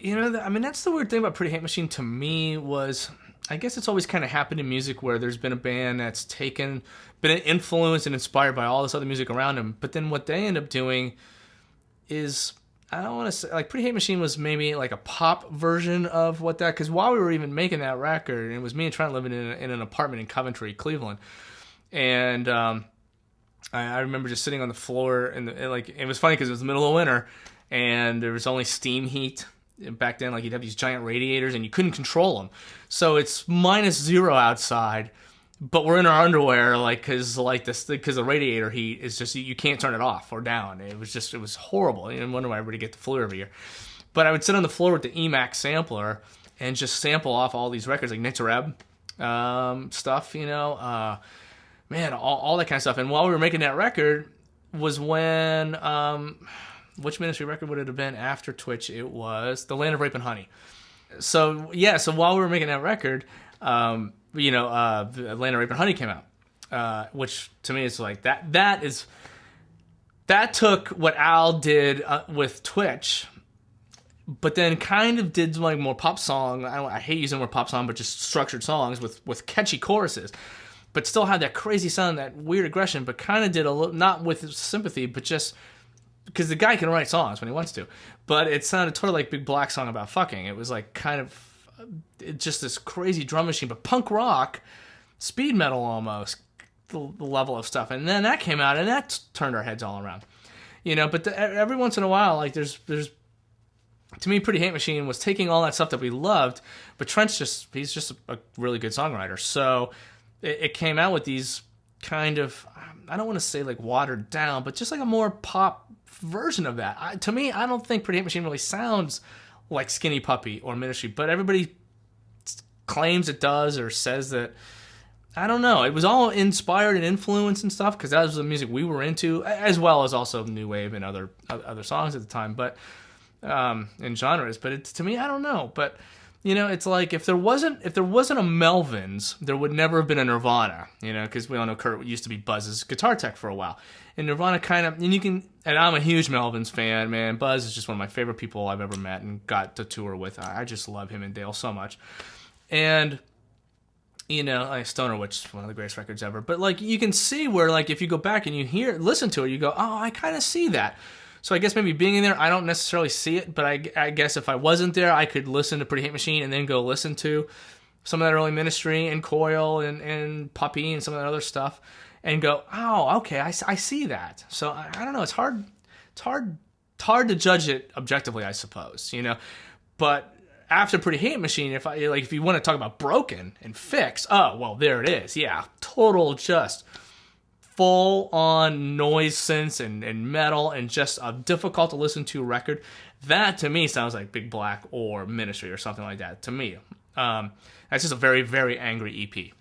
You know, I mean, that's the weird thing about Pretty Hate Machine to me was, I guess it's always kind of happened in music where there's been a band that's been influenced and inspired by all this other music around them. But then what they end up doing is, I don't want to say, like, Pretty Hate Machine was maybe like a pop version of what that, because while we were even making that record, and it was me and Trent living in an apartment in Coventry, Cleveland. And I remember just sitting on the floor, and like, it was funny because it was the middle of winter, and there was only steam heat. Back then, like, you'd have these giant radiators and you couldn't control them. So it's -0 outside, but we're in our underwear, like, because the radiator heat is just, you can't turn it off or down. It was horrible. You wonder why everybody get the flu every year. But I would sit on the floor with the EMAX sampler and just sample off all these records, like Nitzareb stuff, man, all that kind of stuff. And while we were making that record was when... which Ministry record would it have been after Twitch? It was The Land of Rape and Honey. So, yeah, so while we were making that record, The Land of Rape and Honey came out, which to me is like, that took what Al did with Twitch, but then kind of did like more pop song. I hate using the word pop song, but just structured songs with catchy choruses, but still had that crazy sound, that weird aggression, but kind of did a little, not with sympathy, but just... because the guy can write songs when he wants to, but it sounded totally like Big Black song about fucking. It was like kind of just this crazy drum machine, but punk rock, speed metal almost, the level of stuff. And then that came out, and that turned our heads all around, But every once in a while, like there's to me, Pretty Hate Machine was taking all that stuff that we loved, but he's just a really good songwriter. So it came out with these kind of, I don't want to say like watered down, but just like a more pop version of that. To me, I don't think Pretty Hate Machine really sounds like Skinny Puppy or Ministry, but everybody claims it does or says that. I don't know. It was all inspired and influenced and stuff, because that was the music we were into, as well as also new wave and other songs at the time, but in genres. But to me, I don't know. But it's like if there wasn't a Melvins, there would never have been a Nirvana, because we all know Kurt used to be Buzz's guitar tech for a while. And Nirvana kind of, and I'm a huge Melvins fan, man. Buzz is just one of my favorite people I've ever met and got to tour with. I just love him and Dale so much. And, like Stoner Witch is one of the greatest records ever. But, like, you can see where, like, if you go back and listen to it, you go, oh, I kind of see that. So I guess maybe being in there, I don't necessarily see it, but I guess if I wasn't there, I could listen to Pretty Hate Machine and then go listen to some of that early Ministry and Coil and Puppy and some of that other stuff and go, oh, okay, I see that. So I don't know. It's hard to judge it objectively, I suppose, But after Pretty Hate Machine, if you want to talk about broken and fixed, oh, well, there it is. Yeah, total just full on noise synths and metal and just a difficult to listen to record. That to me sounds like Big Black or Ministry or something like that to me. That's just a very, very angry EP.